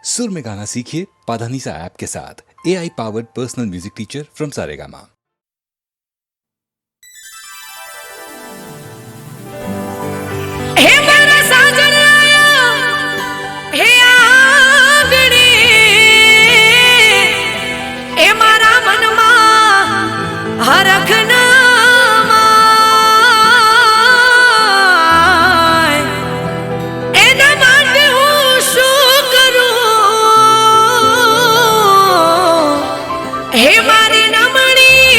सुर में गाना सीखिए पाधानीसा ऐप के साथ। AI powered personal music teacher from Saregama. हे मारा साजन आया हे आंगणे ए मारा मनमा हरखना एना માટે હું શું કરું હે મારી નમણી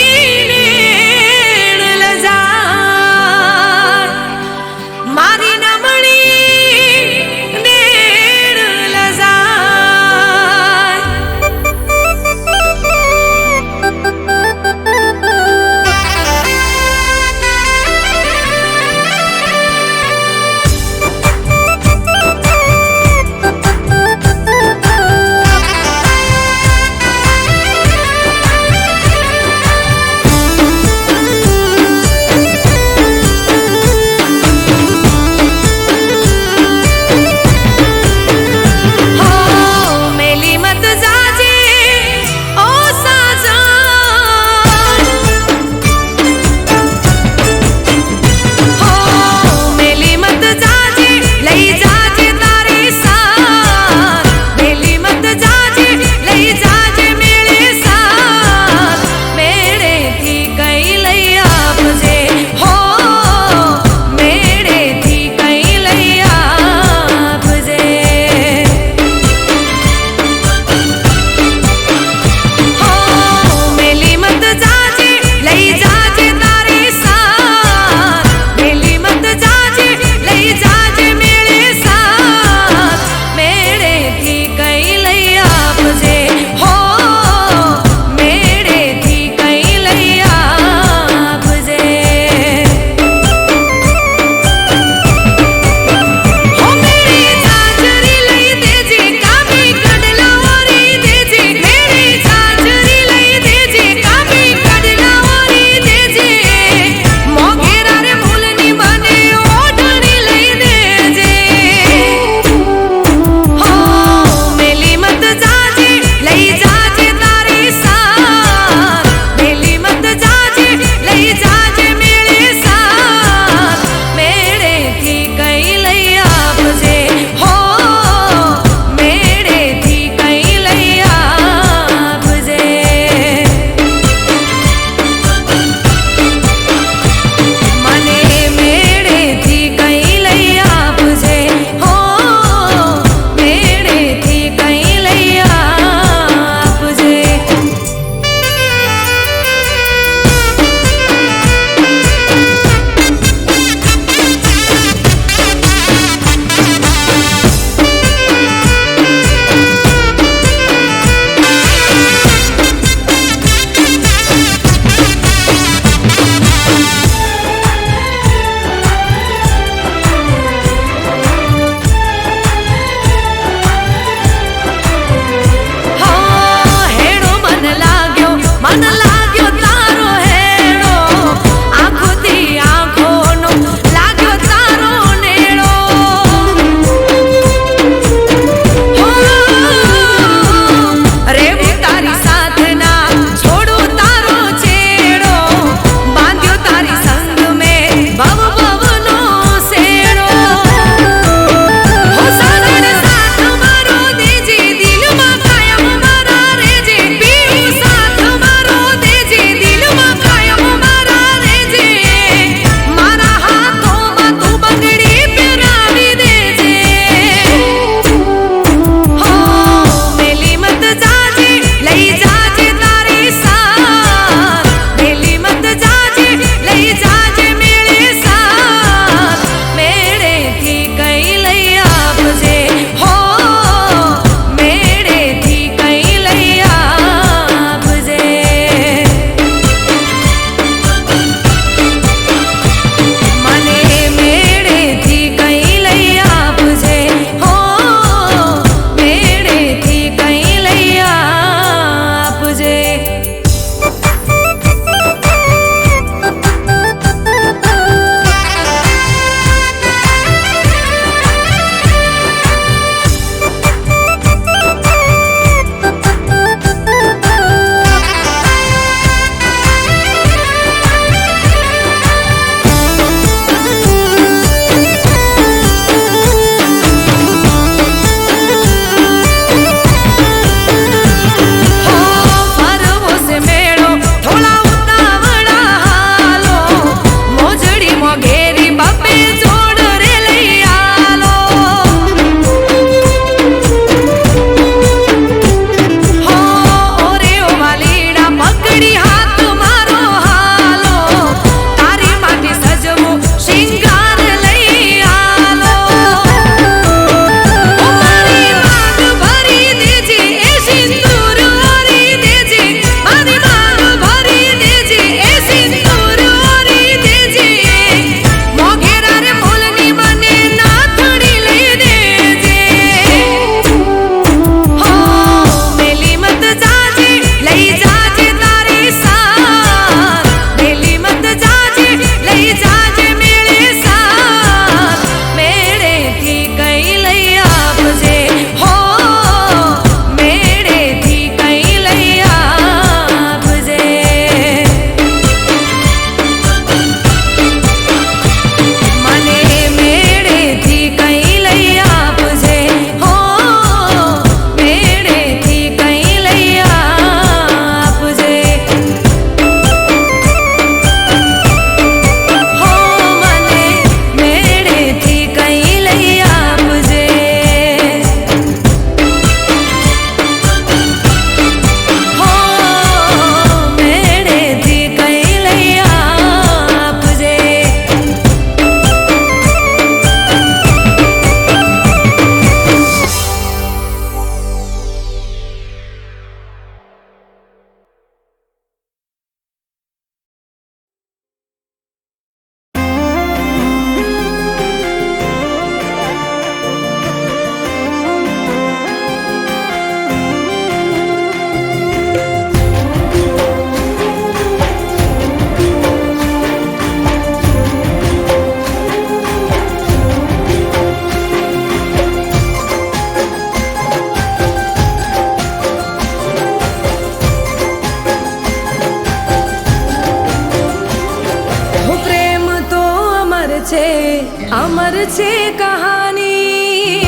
છે કહાની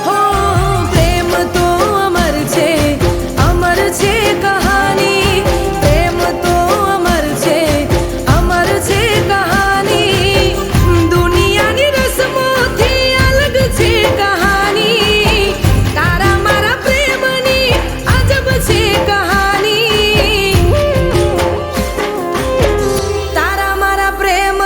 હો પ્રેમ તો અમર છે કહાની પ્રેમ તો અમર છે કહાની દુનિયાની રસમોથી અલગ છે કહાની તારા મારા પ્રેમની અજબ છે કહાની તારા મારા પ્રેમ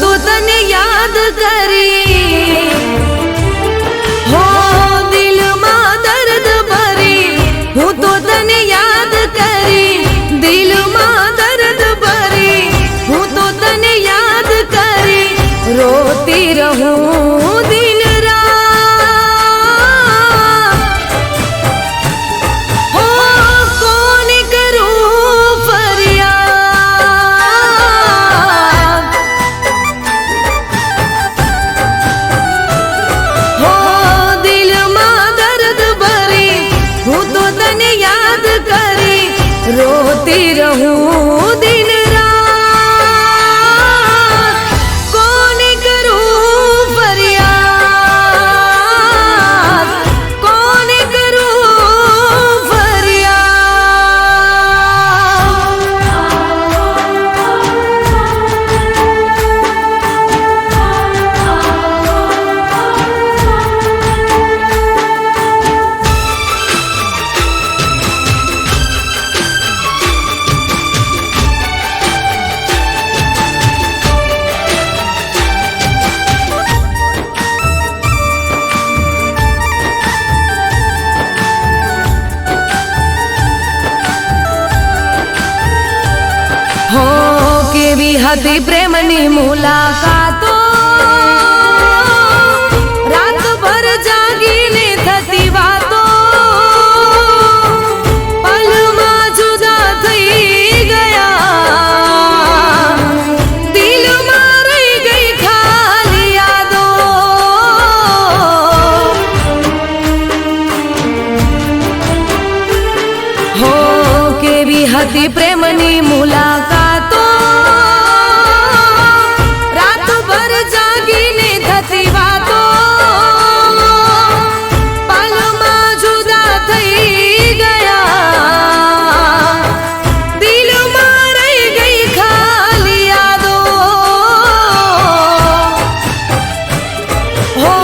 તો તને યાદ કરી હો દિલમાં દર્દ ભરી હું તો તને યાદ કરી દિલમાં દર્દ ભરી હું તો તને યાદ કરી રોતી રહું દિન રાત હો કોને કરું ફરિયાદ હો દિલમાં દર્દ ભરી હું તો તને યાદ કરી રોતી રહું દિન રાત કોને કરું ફરિયાદ કોને કરું હો કેવી હતી પ્રેમની મુલાકાતો રાતભર જાગીને થતી વાતો પલમાં જુદા થઈ ગયા દિલમાં રહી ગઈ ખાલી યાદો હો કેવી હતી પ્રેમની મુલાકાતો રાતભર જાગીને થતી વાતો પલમાં જુદા થઈ ગયા દિલમાં રહી ગઈ ખાલી યાદો હો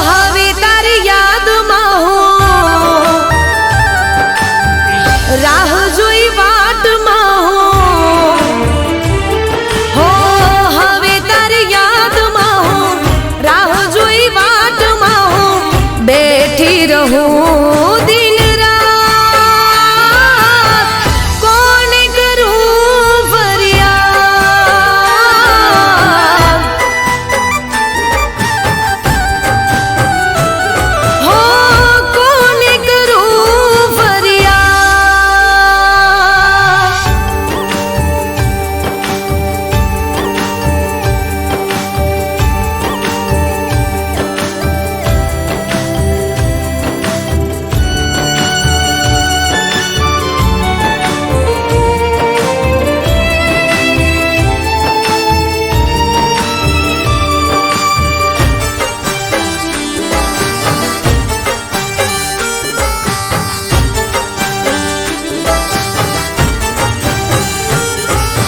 હવે તારી યાદમાં હું રાહ જોઈ વાટમાં હું હો હવે તારી યાદમાં હું રાહ જોઈ વાટમાં હું બેઠી રહું દિન રાત કોને કરું ફરિયાદ હો કોને કરું ફરિયાદ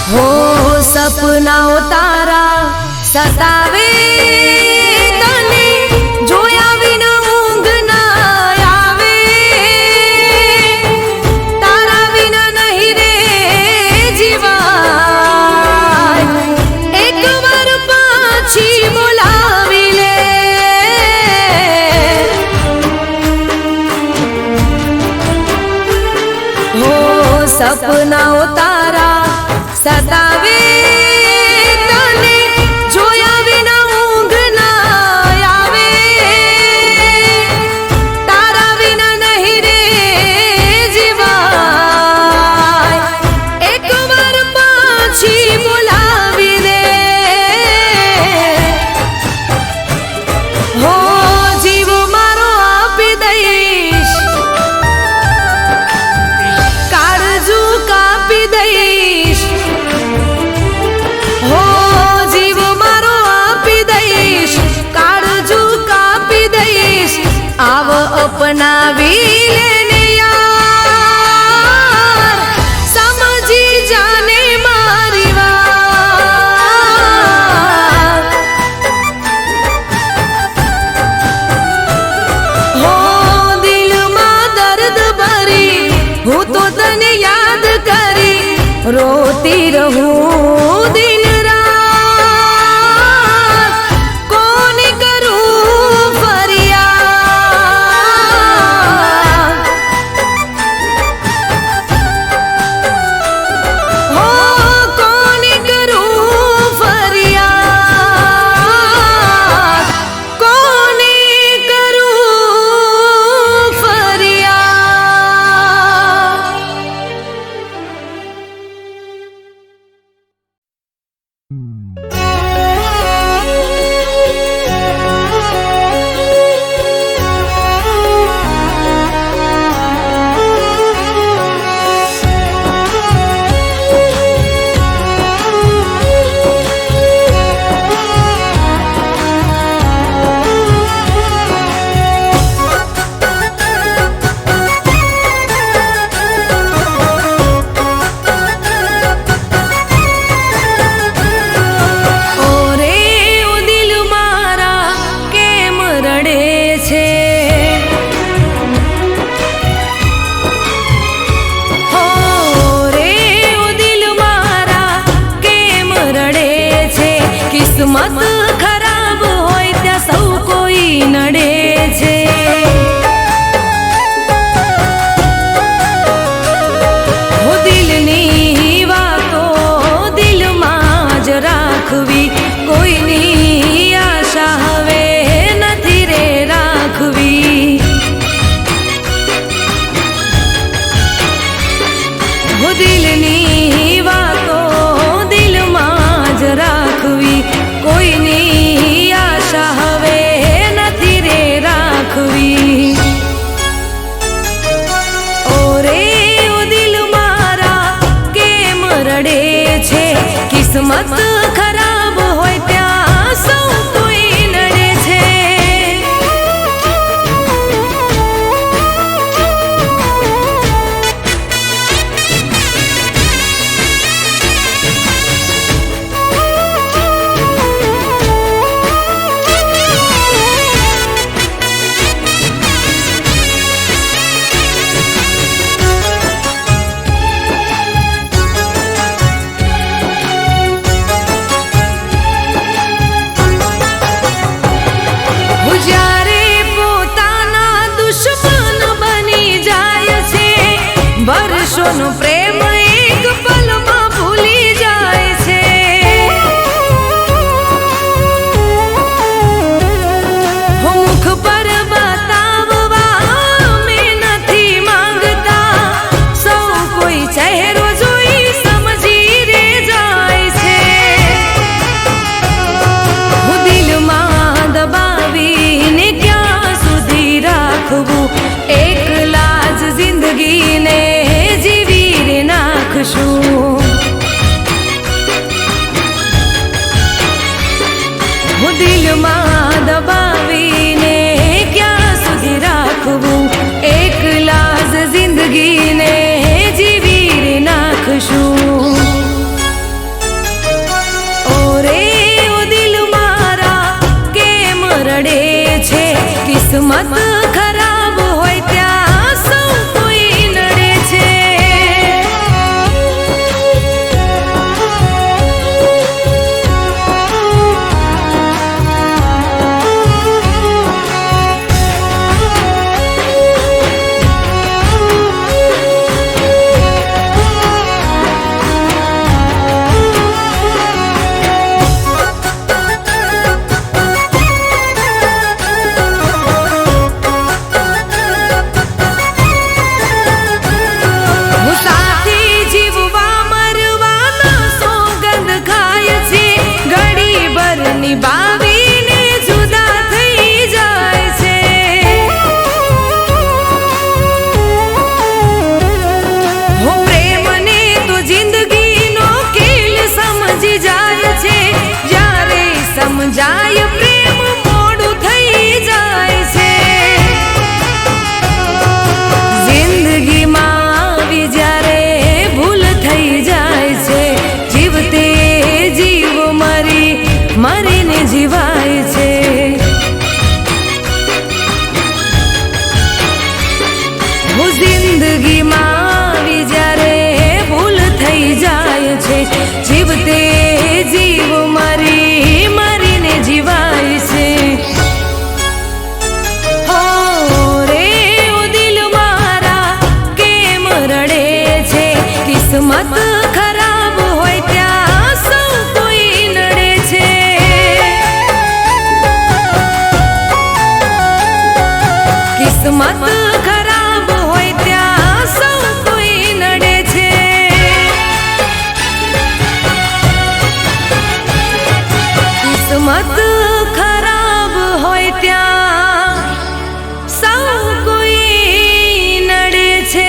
હો સપનાઓ તારા સતાવે તને જોયા વિના ઊંઘ ના આવે તારા વિના નહીં રે જીવાય એકવાર પાછી બોલાવી લે હો સપનાઓ તારા સતાવે તને જોયા વિના ઊંઘ ના આવે તારા વિના નહીં રે જીવાય એકવાર પાછી બોલાવી દે હો જીવ મારો આપી દઈશ કાળજુ કાપી દઈશ હો જીવ મારો આપી દઈશ કાળજુ કાપી દઈશ આવ અપનાવી લેને યાર સમજી જાને મારી વાત હો દિલમાં દર્દ ભરી હું તો તને યાદ કરી રોતી રહું દિન રાત કિસ્મત ખરાબ હોય ત્યાં સૌ કોઈ નડે છે. હો દિલની વાતો દિલમાં જ રાખવી, કોઈની આશા હવે નથી રે રાખવી. હો દિલની વાતો દિલમાં જ રાખવી, કોઈની આશા હવે નથી રે રાખવી. ઓરે ઓ દિલ મારા કેમ રડે છે, કિસ્મત ખરાબ હોય ત્યાં સૌ કોઈ નડે છે. જ્યારે પોતાના દુશ્મન બની જાય છે, વર્ષોનો પ્રેમ એક પલમાં ભૂલી જાય છે. હો મુખ પર બતાવવા મેં નથી માંગતા, સૌ કોઈ ચહેરો જોઈ સમજી રે જાય છે. હું દિલમાં દબાવીને ક્યાં સુધી રાખવું, એકલા જ જિંદગીને જીવી રે નાખશું. હું દિલમાં દબાવીને ક્યાં સુધી રાખવું, એકલા જ જિંદગીને જીવી રે નાખશું. ઓરે ઓ દિલ મારા કેમ રડે છે, કિસ્મત ખરાબ હોય ત્યાં સૌ કોઈ નડે છે. હું સાથી જીવવા મરવાના સોગંદ ખાય છે, ઘડી ભર નિભાવીને જુદા થઈ જાય છે. હું પ્રેમને તો જિંદગીનો ખેલ સમજી જાય છે, જ્યારે સમજાય પ્રેમ મોડું થઈ જાય છે. જિંદગીમાં આવી જ્યારે ભૂલ થઈ જાય છે, જીવતે જીવ મરીને જીવાય છે. હું જિંદગીમાં આવી જ્યારે ભૂલ થઈ જાય છે, જીવતે જીવ મરીને જીવાય છે. હો રે ઓ દિલ મારા કેમ રડે છે, કિસ્મત ખરાબ હોય ત્યાં સૌ કોઈ નડે છે. કિસ્મત ખરાબ હોય ત્યાં સૌ કોઈ નડે છે. કિસ્મત ખરાબ હોય ત્યાં સૌ કોઈ નડે છે.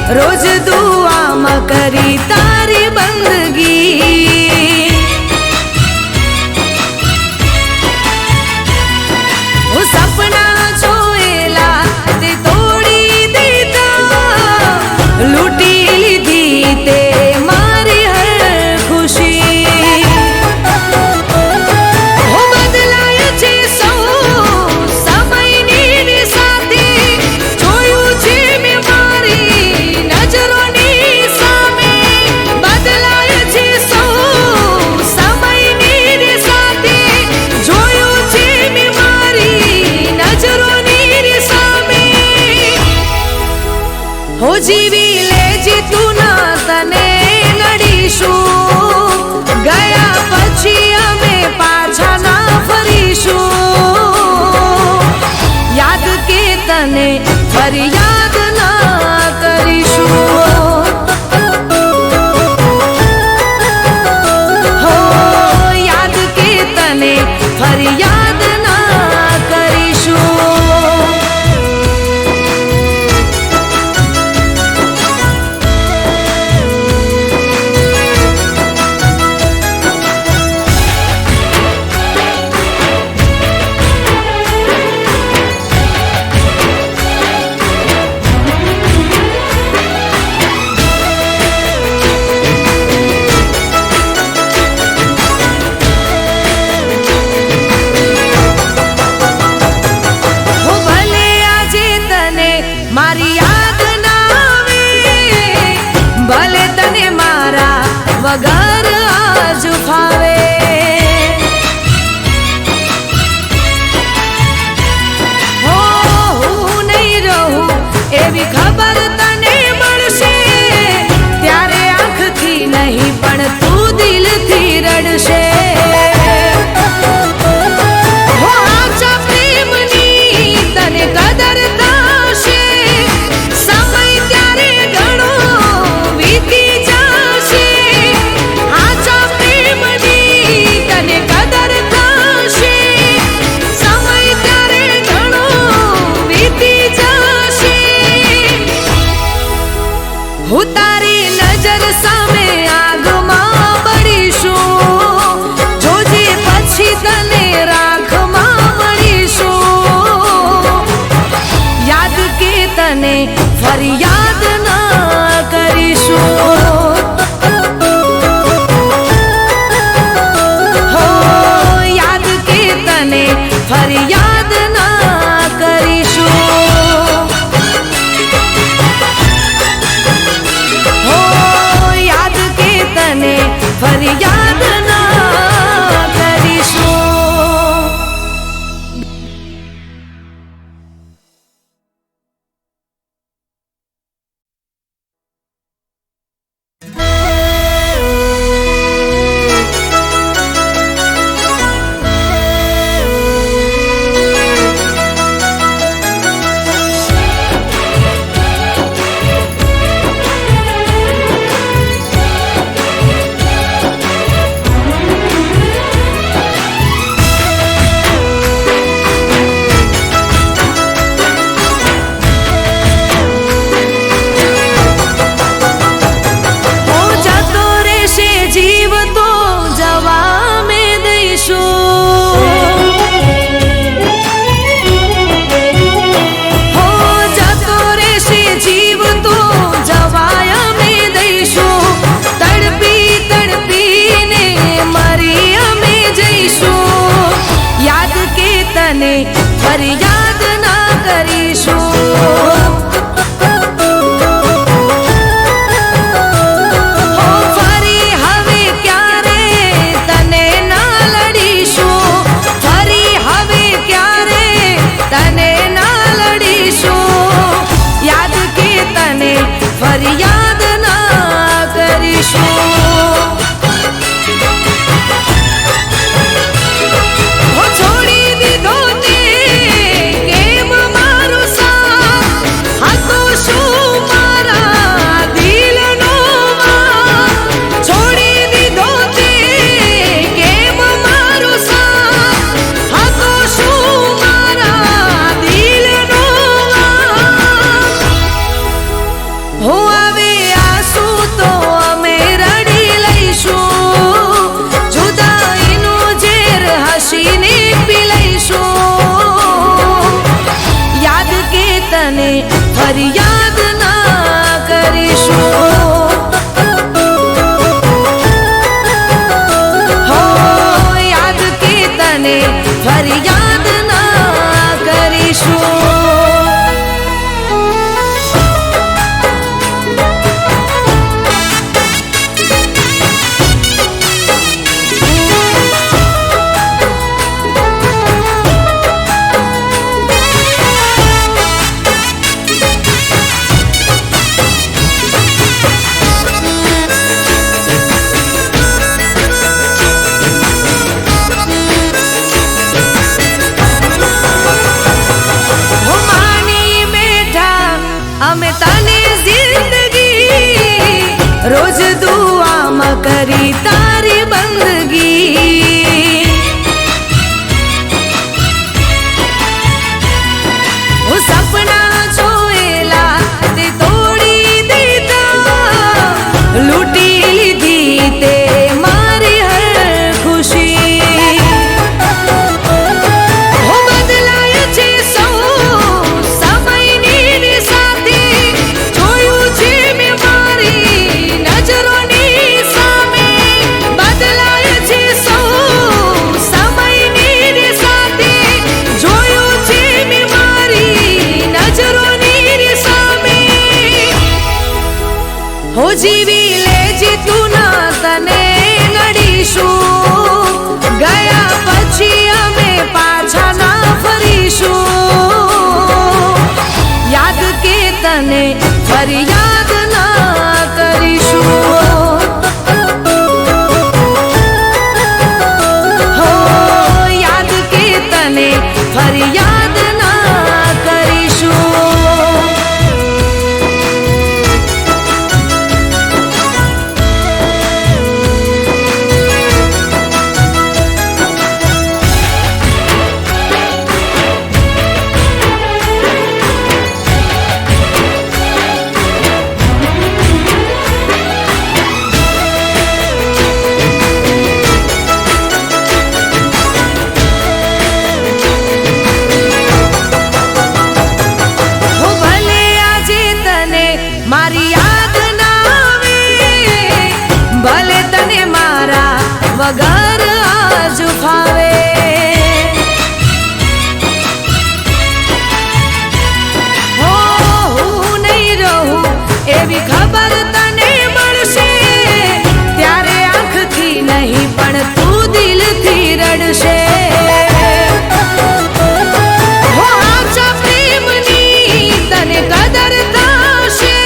રોજ દુઆમાં કરી તારી બંદગી હું સપના જોયેલા તે તોડી દીધા લૂંટી લીધી તે મારી હર ખુશી હો બદલાય છે સૌ સમયની સાથે જોયું છે મેં મારી નજરોની સામે બદલાય છે સૌ સમયની સાથે જોયું છે મેં મારી નજરોની સામે હો જીવી લેજે તું ના તને નડીશું ગયા પછી અમે પાછા ના ફરીશું યાદ કે તને ફરિયાદ ના કરીશું હો યાદ કે તને ફરિયાદ ના કરીશું હો ભલે આજે તને મારી યાદ ના આવે ભલે તને મારા વગર આજ ફાવે હો હું નહીં રહું એવી ખબર તને મળશે ત્યારે આંખથી નહીં પણ તું દિલથી રડશે હો આજા પ્રેમની તને કદર થશે સમય ત્યારે ઘણો વીતી જશે આજા પ્રેમની તને કદર થશે સમય ત્યારે ઘણો વીતી જશે હું તારી નજર સામે આગમાં બળીશું જોજે પછી તને રાખમાં મળીશું યાદ કે તને ફરિયાદ ના કરીશું હો યાદ કે તને ફરિયાદ ના કરીશું હો યાદ કે તને ફરિયાદ ના કરીશું હો જતો રહેશે જીવ તો જવા મેં દઈશું હો જતો રહેશે જીવ તો જવાય અમે દઈશું તડપી તડપીને મરી અમે જઈશું યાદ કે તને ફરિયાદ ના કરીશું હો ફરી હવે ક્યારે તને ના લડીશું ફરી હવે ક્યારે તને ના લડીશું યાદ કે તને ફરિયાદ ના કરીશું હો છોડી દીધો તે હવે આંસુ તો અમે રડી લઈશું, જુદાઈનું ઝેર હસીને પી લઈશું. યાદ કે તને ફરિયાદ ના કરીશું. હો યાદ કે તને ફરિયાદ ના કરીશું. અમે તને જિંદગી રોજ દુઆમાં કરી તારી બંદગી. હું સપના જોયેલા તે તોડી દીધા, લૂંટી લીધી તે મારી હર ખુશી. હું બદલાય છે સૌ સમયની સાથે, જોયું છે મેં મારી નજરોની સામે. બદલાય છે સૌ સમયની સાથે, જોયું છે મેં મારી નજરોની સામે. હો જીવી લેજે તું ના તને નડીશું, ગયા પછી અમે પાછા ના ફરીશું. યાદ કે તને ફરિયાદ ના કરીશું. હો યાદ કે તને ફરિયાદ ના કરીશું. મારી યાદ ના આવે, ભલે તને મારા વગર આજ ફાવે. હો હું નહીં રહું એવી ખબર તને મળશે, ત્યારે આંખથી નહીં પણ તું દિલથી રડશે. હો આછા પ્રેમની તને કદર થશે,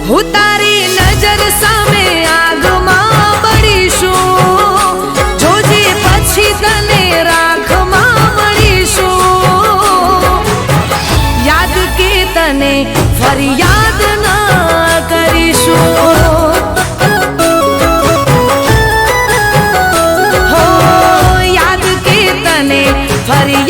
હું તારી નજર સામે આગમાં બળીશું, જોજે પછી તને રાખમાં મળીશું. યાદ કે તને ફરિયાદ ના કરીશું. હો યાદ કે તને ફરિયાદ